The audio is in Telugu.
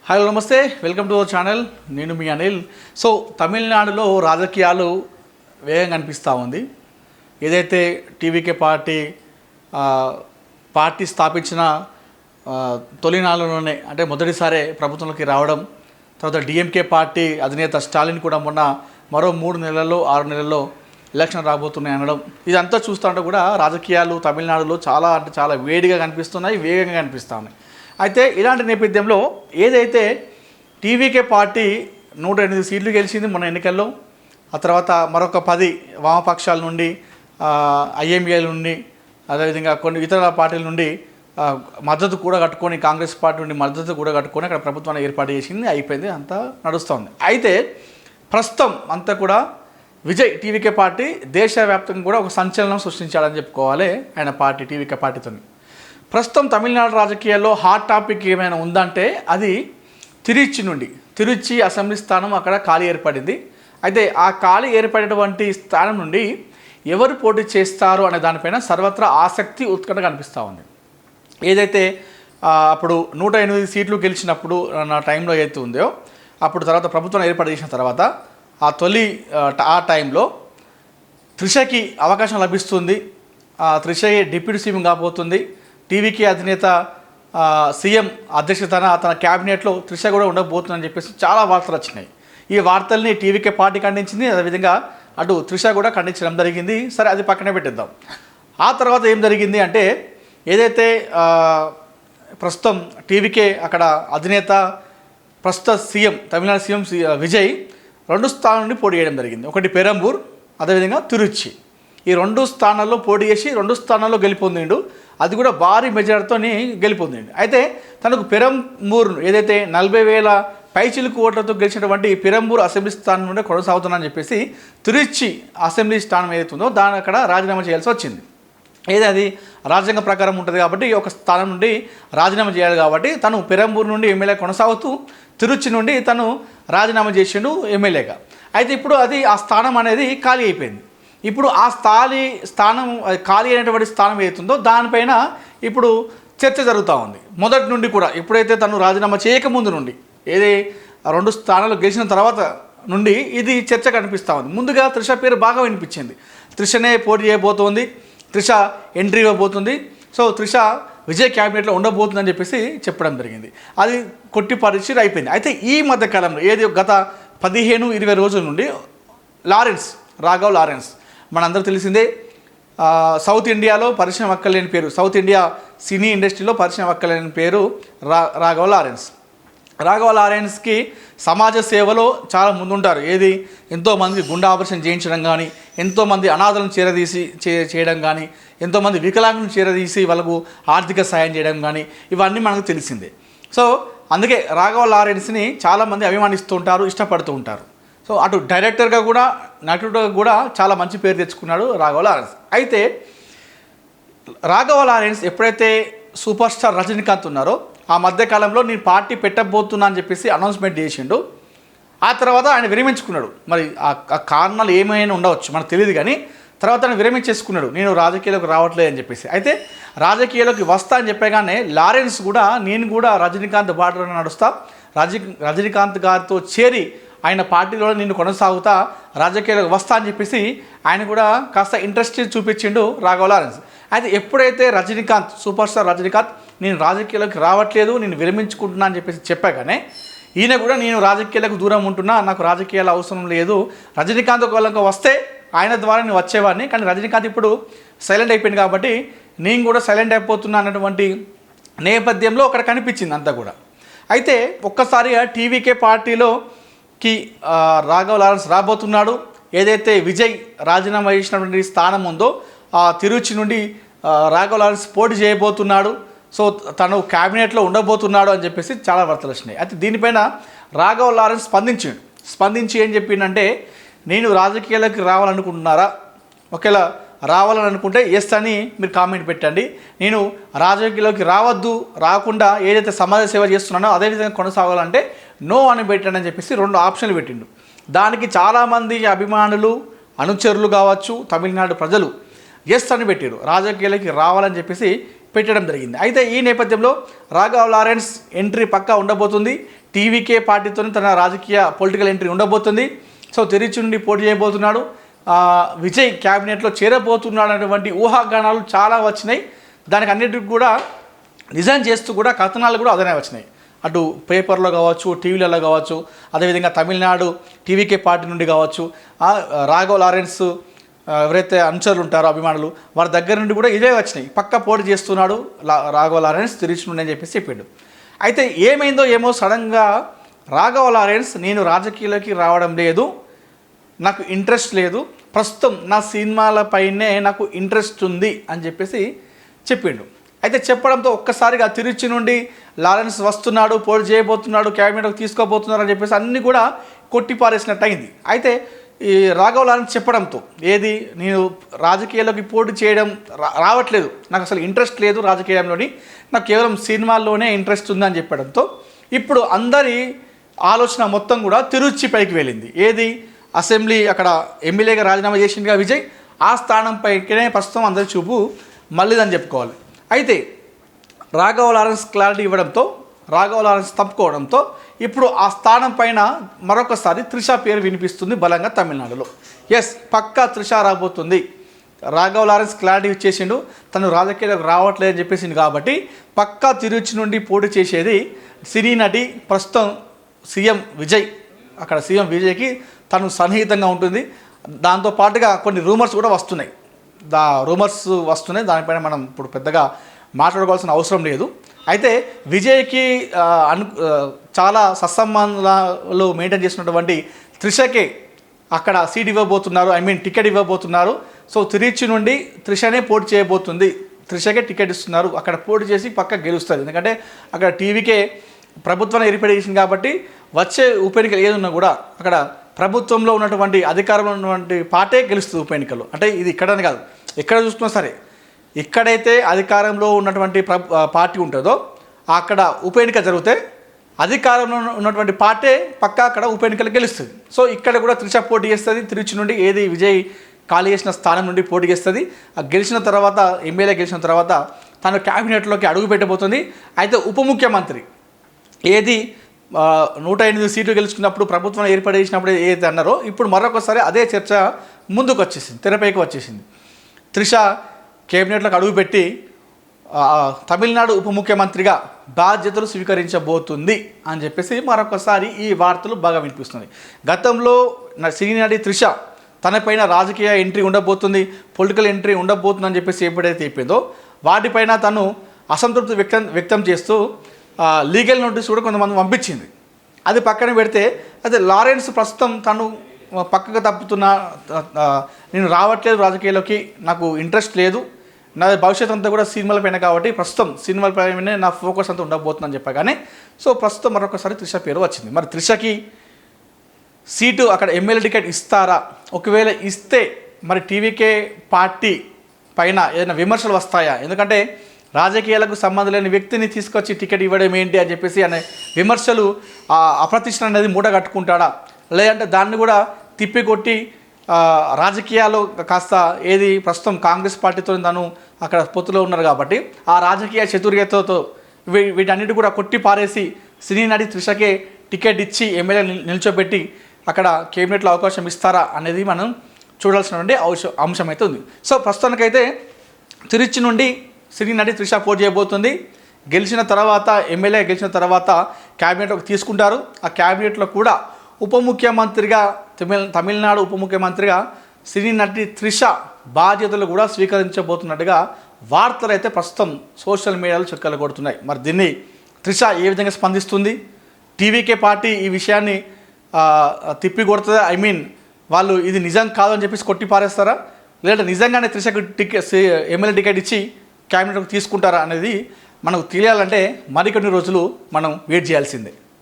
హలో నమస్తే, వెల్కమ్ టు అవర్ ఛానల్. నేను మీ అనిల్. సో తమిళనాడులో రాజకీయాలు వేగంగా అనిపిస్తూ ఉంది. ఏదైతే టీవీకే పార్టీ స్థాపించిన తొలినాళ్ళలోనే అంటే మొదటిసారే ప్రభుత్వంలోకి రావడం, తర్వాత డిఎంకే పార్టీ అధినేత స్టాలిన్ కూడా మొన్న మరో 3 నెలల్లో 6 నెలల్లో ఎలక్షన్ రాబోతున్నాయి అనడం, ఇదంతా చూస్తుంటే కూడా రాజకీయాలు తమిళనాడులో చాలా అంటే చాలా వేడిగా కనిపిస్తున్నాయి, వేగంగా కనిపిస్తూ ఉన్నాయి. అయితే ఇలాంటి నేపథ్యంలో ఏదైతే టీవీకే పార్టీ 108 సీట్లు గెలిచింది మొన్న ఎన్నికల్లో, ఆ తర్వాత మరొక 10 వామపక్షాల నుండి, ఐఎంఏల నుండి, అదేవిధంగా కొన్ని ఇతర పార్టీల నుండి మద్దతు కూడా కట్టుకొని, కాంగ్రెస్ పార్టీ నుండి మద్దతు కూడా కట్టుకొని అక్కడ ప్రభుత్వాన్ని ఏర్పాటు చేసింది. అయిపోయింది, అంతా నడుస్తుంది. అయితే ప్రస్తుతం అంతా కూడా విజయ్ టీవీకే పార్టీ దేశవ్యాప్తంగా కూడా ఒక సంచలనం సృష్టించాలని చెప్పుకోవాలి ఆయన పార్టీ టీవీకే పార్టీతో. ప్రస్తుతం తమిళనాడు రాజకీయాల్లో హాట్ టాపిక్ ఏమైనా ఉందంటే అది తిరుచి అసెంబ్లీ స్థానం అక్కడ ఖాళీ ఏర్పడింది. అయితే ఆ ఖాళీ ఏర్పడినటువంటి స్థానం నుండి ఎవరు పోటీ చేస్తారు అనే దానిపైన సర్వత్రా ఆసక్తి ఉత్కంఠ కనిపిస్తూ ఉంది. ఏదైతే అప్పుడు 108 సీట్లు గెలిచినప్పుడు నా టైంలో ఏదైతే ఉందో, అప్పుడు తర్వాత ప్రభుత్వం ఏర్పాటు చేసిన తర్వాత ఆ టైంలో త్రిషకి అవకాశం లభిస్తుంది. త్రిషయే డిప్యూటీ సీఎం కాబోతుంది. టీవీకే అధినేత సీఎం అధ్యక్షతన తన క్యాబినెట్లో త్రిష కూడా ఉండబోతుందని చెప్పేసి చాలా వార్తలు వచ్చినాయి. ఈ వార్తల్ని టీవీకే పార్టీ ఖండించింది, అదేవిధంగా అటు త్రిష కూడా ఖండించడం జరిగింది. సరే, అది పక్కనే పెట్టిద్దాం. ఆ తర్వాత ఏం జరిగింది అంటే, ఏదైతే ప్రస్తుతం టీవీకే అక్కడ అధినేత ప్రస్తుత సీఎం తమిళనాడు సీఎం విజయ్ 2 స్థానాల నుండి పోటీ చేయడం జరిగింది. ఒకటి పెరంబూర్, అదేవిధంగా తిరుచి. ఈ 2 స్థానాల్లో పోటీ చేసి 2 స్థానాల్లో గెలుపొందిండు. అది కూడా భారీ మెజార్టీతో గెలుపొందిండు. అయితే తనకు పెరంబూర్ ఏదైతే 40,000 పైచిలుకు ఓట్లతో గెలిచినటువంటి పెరంబూర్ అసెంబ్లీ స్థానం నుండి కొనసాగుతున్నానని చెప్పేసి తిరుచి అసెంబ్లీ స్థానం ఏదైతే ఉందో దాని అక్కడ రాజీనామా చేయాల్సి వచ్చింది. అది రాజ్యాంగ ప్రకారం ఉంటుంది కాబట్టి ఒక స్థానం నుండి రాజీనామా చేయాలి. కాబట్టి తను పెరంబూర్ నుండి ఎమ్మెల్యే కొనసాగుతూ తిరుచి నుండి తను రాజీనామా చేసిండు ఎమ్మెల్యేగా. అయితే ఇప్పుడు ఆ స్థానం అనేది ఖాళీ అయిపోయింది. ఇప్పుడు ఆ స్థానం ఖాళీ అయినటువంటి స్థానం ఏదైతుందో దానిపైన ఇప్పుడు చర్చ జరుగుతూ ఉంది. మొదటి నుండి కూడా ఎప్పుడైతే తను రాజీనామా చేయకముందు నుండి 2 స్థానాలు గెలిచిన తర్వాత నుండి ఇది చర్చ కనిపిస్తూ ఉంది. ముందుగా త్రిష పేరు బాగా వినిపించింది. త్రిషనే పోటీ చేయబోతోంది, త్రిష ఎంట్రీ ఇవ్వబోతుంది, సో త్రిష విజయ్ క్యాబినెట్లో ఉండబోతుందని చెప్పేసి చెప్పడం జరిగింది. అది కొట్టి పరిస్థితి అయిపోయింది. అయితే ఈ మధ్యకాలంలో గత 15-20 రోజుల నుండి రాఘవ్ లారెన్స్ మనందరూ తెలిసిందే, సౌత్ ఇండియాలో పరిచయం అక్కర్లేని పేరు, సౌత్ ఇండియా సినీ ఇండస్ట్రీలో పరిచయం అక్కర్లేని పేరు రాఘవ్ లారెన్స్కి సమాజ సేవలో చాలా ముందుంటారు. ఎంతోమంది గుండె ఆపరేషన్ చేయించడం కానీ, ఎంతోమంది అనాథలను చేయడం కానీ, ఎంతోమంది వికలాంగులను చేరదీసి వాళ్ళకు ఆర్థిక సాయం చేయడం కానీ, ఇవన్నీ మనకు తెలిసిందే. సో అందుకే రాఘవ్ లారెన్స్ని చాలామంది అభిమానిస్తూ ఉంటారు, ఇష్టపడుతూ ఉంటారు. సో అటు డైరెక్టర్గా కూడా నటుడుగా కూడా చాలా మంచి పేరు తెచ్చుకున్నాడు రాఘవ్ లారెన్స్. అయితే రాఘవ్ లారెన్స్ ఎప్పుడైతే సూపర్ స్టార్ రజనీకాంత్ ఉన్నారో ఆ మధ్యకాలంలో నేను పార్టీ పెట్టబోతున్నా అని చెప్పేసి అనౌన్స్మెంట్ చేసిండు. ఆ తర్వాత ఆయన విరమించుకున్నాడు. మరి ఆ కారణాలు ఏమైనా ఉండవచ్చు మనకు తెలియదు, కానీ తర్వాత ఆయన విరమించేసుకున్నాడు, నేను రాజకీయాలకు రావట్లేదు అని చెప్పేసి. అయితే రాజకీయాల్లోకి వస్తా అని చెప్పగానే లారెన్స్ కూడా నేను కూడా రజనీకాంత్ బాటలో నడుస్తా, రజనీకాంత్ గారితో చేరి ఆయన పార్టీలో నేను కొనసాగుతా, రాజకీయాలకు వస్తా అని చెప్పేసి ఆయన కూడా కాస్త ఇంట్రెస్ట్ చూపించిండు రాఘవ్ లారెన్స్. అయితే ఎప్పుడైతే సూపర్ స్టార్ రజనీకాంత్ నేను రాజకీయాలకు రావట్లేదు, నేను విరమించుకుంటున్నా అని చెప్పేసి చెప్పగానే ఈయన కూడా నేను రాజకీయాలకు దూరం ఉంటున్నా, నాకు రాజకీయాల అవసరం లేదు, రజనీకాంత్ ఒకవేళ వస్తే ఆయన ద్వారా నేను వచ్చేవాడిని, కానీ రజనీకాంత్ ఇప్పుడు సైలెంట్ అయిపోయింది కాబట్టి నేను కూడా సైలెంట్ అయిపోతున్నా అన్నటువంటి నేపథ్యంలో అక్కడ కనిపించింది అంతా కూడా. అయితే ఒక్కసారిగా టీవీకే పార్టీలోకి రాఘవ్ లారెన్స్ రాబోతున్నాడు. ఏదైతే విజయ్ రాజీనామా చేసినటువంటి స్థానం ఉందో ఆ తిరుచి నుండి రాఘవ్ లారెన్స్ పోటీ చేయబోతున్నాడు, సో తను క్యాబినెట్లో ఉండబోతున్నాడు అని చెప్పేసి చాలా వార్తలు వచ్చినాయి. అయితే దీనిపైన రాఘవ్ లారెన్స్ స్పందించి ఏం చెప్పిందంటే, నేను రాజకీయాలకు రావాలనుకుంటున్నారా, ఒకవేళ రావాలని అనుకుంటే ఎస్ అని మీరు కామెంట్ పెట్టండి, నేను రాజకీయాల్లోకి రాకుండా ఏదైతే సమాజ సేవ చేస్తున్నానో అదేవిధంగా కొనసాగాలంటే నో అని పెట్టండి అని చెప్పేసి 2 ఆప్షన్లు పెట్టిండు. దానికి చాలామంది అభిమానులు, అనుచరులు కావచ్చు, తమిళనాడు ప్రజలు ఎస్ అని పెట్టారు, రాజకీయాలకి రావాలని చెప్పేసి పెట్టడం జరిగింది. అయితే ఈ నేపథ్యంలో రాఘవ లారెన్స్ ఎంట్రీ పక్కా ఉండబోతుంది. టీవీకే పార్టీతో తన రాజకీయ పొలిటికల్ ఎంట్రీ ఉండబోతుంది. సో తిరుచి నుండి పోటీ చేయబోతున్నాడు. విజయ్ క్యాబినెట్లో చేరబోతున్నాడు అనేటువంటి ఊహాగానాలు చాలా వచ్చినాయి. దానికి అన్నిటికి కూడా నిజం చేస్తూ కూడా కథనాలు కూడా అదనే వచ్చినాయి. అటు పేపర్లో కావచ్చు, టీవీలలో కావచ్చు, అదేవిధంగా తమిళనాడు టీవీకే పార్టీ నుండి కావచ్చు, రాఘవ లారెన్స్ ఎవరైతే అనుచరులు ఉంటారో అభిమానులు వారి దగ్గర నుండి కూడా ఇవే వచ్చినాయి. పక్క పోటీ చేస్తున్నాడు రాఘవ లారెన్స్ తిరుచి నుండి అని చెప్పేసి చెప్పిండు. అయితే ఏమైందో ఏమో సడన్గా రాఘవ లారెన్స్ నేను రాజకీయాలకి రావడం లేదు, నాకు ఇంట్రెస్ట్ లేదు, ప్రస్తుతం నా సినిమాలపైనే నాకు ఇంట్రెస్ట్ ఉంది అని చెప్పేసి చెప్పిండు. అయితే చెప్పడంతో ఒక్కసారిగా తిరుచి నుండి లారెన్స్ వస్తున్నాడు, పోటీ చేయబోతున్నాడు, క్యాబినెట్కి తీసుకోబోతున్నారు అని చెప్పేసి అన్నీ కూడా కొట్టిపారేసినట్టు అయింది. అయితే ఈ రాఘవ లారెన్స్ చెప్పడంతో ఏది నేను రాజకీయాల్లోకి పోటీ చేయడం రావట్లేదు, నాకు అసలు ఇంట్రెస్ట్ లేదు రాజకీయంలోని, నాకు కేవలం సినిమాల్లోనే ఇంట్రెస్ట్ ఉందని చెప్పడంతో ఇప్పుడు అందరి ఆలోచన మొత్తం కూడా తిరుచి పైకి వెళ్ళింది. ఏది అసెంబ్లీ అక్కడ ఎమ్మెల్యేగా రాజీనామా చేసిందిగా విజయ్, ఆ స్థానం పైకినే ప్రస్తుతం అందరి చూపు మళ్ళీదని చెప్పుకోవాలి. అయితే రాఘవ లారెన్స్ క్లారిటీ ఇవ్వడంతో, రాఘవ లారెన్స్ తప్పుకోవడంతో ఇప్పుడు ఆ స్థానం పైన మరొకసారి త్రిష పేరు వినిపిస్తుంది బలంగా తమిళనాడులో. ఎస్, పక్కా త్రిష రాబోతుంది. రాఘవ లారెన్స్ క్లారిటీ ఇచ్చేసిండు, తను రాజకీయాలకు రావట్లేదని చెప్పేసింది కాబట్టి పక్కా తిరుచి నుండి పోటీ చేసేది సినీ నటి ప్రస్తుతం సీఎం విజయ్. అక్కడ సీఎం విజయ్కి తను సన్నిహితంగా ఉంటుంది. దాంతోపాటుగా కొన్ని రూమర్స్ కూడా వస్తున్నాయి. దానిపైన మనం ఇప్పుడు పెద్దగా మాట్లాడుకోవాల్సిన అవసరం లేదు. అయితే విజయ్కి చాలా సత్సంబంధాలు మెయింటైన్ చేసినటువంటి త్రిషకే అక్కడ సీట్ ఇవ్వబోతున్నారు, టికెట్ ఇవ్వబోతున్నారు. సో తిరుచి నుండి త్రిషనే పోటీ చేయబోతుంది, త్రిషకే టికెట్ ఇస్తున్నారు. అక్కడ పోటీ చేసి పక్క గెలుస్తుంది. ఎందుకంటే అక్కడ టీవీకే ప్రభుత్వాన్ని ఏర్పాటు చేసింది కాబట్టి వచ్చే ఉప ఎన్నికలు ఏదున్నా కూడా అక్కడ ప్రభుత్వంలో ఉన్నటువంటి అధికారంలో ఉన్నటువంటి పార్టీ గెలుస్తుంది ఉప ఎన్నికలు. అంటే ఇది ఇక్కడని కాదు, ఎక్కడ చూసుకున్నా సరే ఎక్కడైతే అధికారంలో ఉన్నటువంటి పార్టీ ఉంటుందో అక్కడ ఉప ఎన్నిక జరిగితే అధికారంలో ఉన్నటువంటి పార్టీ పక్కా అక్కడ ఉప ఎన్నికలు గెలుస్తుంది. సో ఇక్కడ కూడా త్రిష పోటీ చేస్తుంది. తిరుచి నుండి ఏది విజయ్ ఖాళీ చేసిన స్థానం నుండి పోటీ చేస్తుంది. గెలిచిన తర్వాత ఎమ్మెల్యే గెలిచిన తర్వాత తను క్యాబినెట్లోకి అడుగు పెట్టబోతుంది. అయితే ఉప ముఖ్యమంత్రి ఏది 108 సీట్లు గెలుచుకున్నప్పుడు ప్రభుత్వం ఏర్పాటు చేసినప్పుడు ఏదైతే అన్నారో ఇప్పుడు మరొకసారి అదే చర్చ ముందుకు వచ్చేసింది, తెరపైకి వచ్చేసింది. త్రిష కేబినెట్లోకి అడుగుపెట్టి తమిళనాడు ఉప ముఖ్యమంత్రిగా బాధ్యతలు స్వీకరించబోతుంది అని చెప్పేసి మరొకసారి ఈ వార్తలు బాగా వినిపిస్తుంది. గతంలో సినీ నటి త్రిష తనపైన రాజకీయ ఎంట్రీ ఉండబోతుంది, పొలిటికల్ ఎంట్రీ ఉండబోతుంది అని చెప్పేసి ఎప్పుడైతే చెప్పిందో వాటిపైన తను అసంతృప్తి వ్యక్తం చేస్తూ లీగల్ నోటీస్ కూడా కొంతమంది పంపించింది. అది పక్కన పెడితే అయితే లారెన్స్ ప్రస్తుతం తను పక్కకు తప్పుతున్నా, నేను రావట్లేదు రాజకీయాల్లోకి, నాకు ఇంట్రెస్ట్ లేదు, నా భవిష్యత్ అంతా కూడా సినిమాల పైన కాబట్టి ప్రస్తుతం సినిమాల పైన నా ఫోకస్ అంతా ఉండబోతుందని చెప్పగానే సో ప్రస్తుతం మరొకసారి త్రిష పేరు వచ్చింది. మరి త్రిషకి సీటు అక్కడ ఎమ్మెల్యే టికెట్ ఇస్తారా? ఒకవేళ ఇస్తే మరి టీవీకే పార్టీ పైన ఏదైనా విమర్శలు వస్తాయా? ఎందుకంటే రాజకీయాలకు సంబంధం లేని వ్యక్తిని తీసుకొచ్చి టికెట్ ఇవ్వడం ఏంటి అని చెప్పేసి అనే విమర్శలు అప్రతిష్ట అనేది మూట కట్టుకుంటాడా, లేదంటే దాన్ని కూడా తిప్పికొట్టి రాజకీయాలు కాస్త ఏది ప్రస్తుతం కాంగ్రెస్ పార్టీతో తను అక్కడ పొత్తులో ఉన్నారు కాబట్టి ఆ రాజకీయ చతుర్యతతో వీటన్నిటి కూడా కొట్టి పారేసి సినీ నటి త్రిషకే టికెట్ ఇచ్చి ఎమ్మెల్యే నిల్చోబెట్టి అక్కడ కేబినెట్లో అవకాశం ఇస్తారా అనేది మనం చూడాల్సినటువంటి అంశం అయితే ఉంది. సో ప్రస్తుతానికైతే తిరుచి నుండి సినీ నటి త్రిష పోటీ చేయబోతుంది. గెలిచిన తర్వాత ఎమ్మెల్యే గెలిచిన తర్వాత క్యాబినెట్లోకి తీసుకుంటారు. ఆ క్యాబినెట్లో కూడా ఉప ముఖ్యమంత్రిగా తమిళనాడు ఉప ముఖ్యమంత్రిగా సినీ నటి త్రిష బాధ్యతలు కూడా స్వీకరించబోతున్నట్టుగా వార్తలు అయితే ప్రస్తుతం సోషల్ మీడియాలో చక్కర్లు కొడుతున్నాయి. మరి దీన్ని త్రిష ఏ విధంగా స్పందిస్తుంది? టీవీకే పార్టీ ఈ విషయాన్ని తిప్పి కొడుతుందా? వాళ్ళు ఇది నిజం కాదని చెప్పేసి కొట్టి పారేస్తారా, లేదంటే నిజంగానే త్రిషకు ఎమ్మెల్యే టికెట్ ఇచ్చి క్యాబినెట్కి తీసుకుంటారా అనేది మనకు తెలియాలంటే మరికొన్ని రోజులు మనం వెయిట్ చేయాల్సిందే.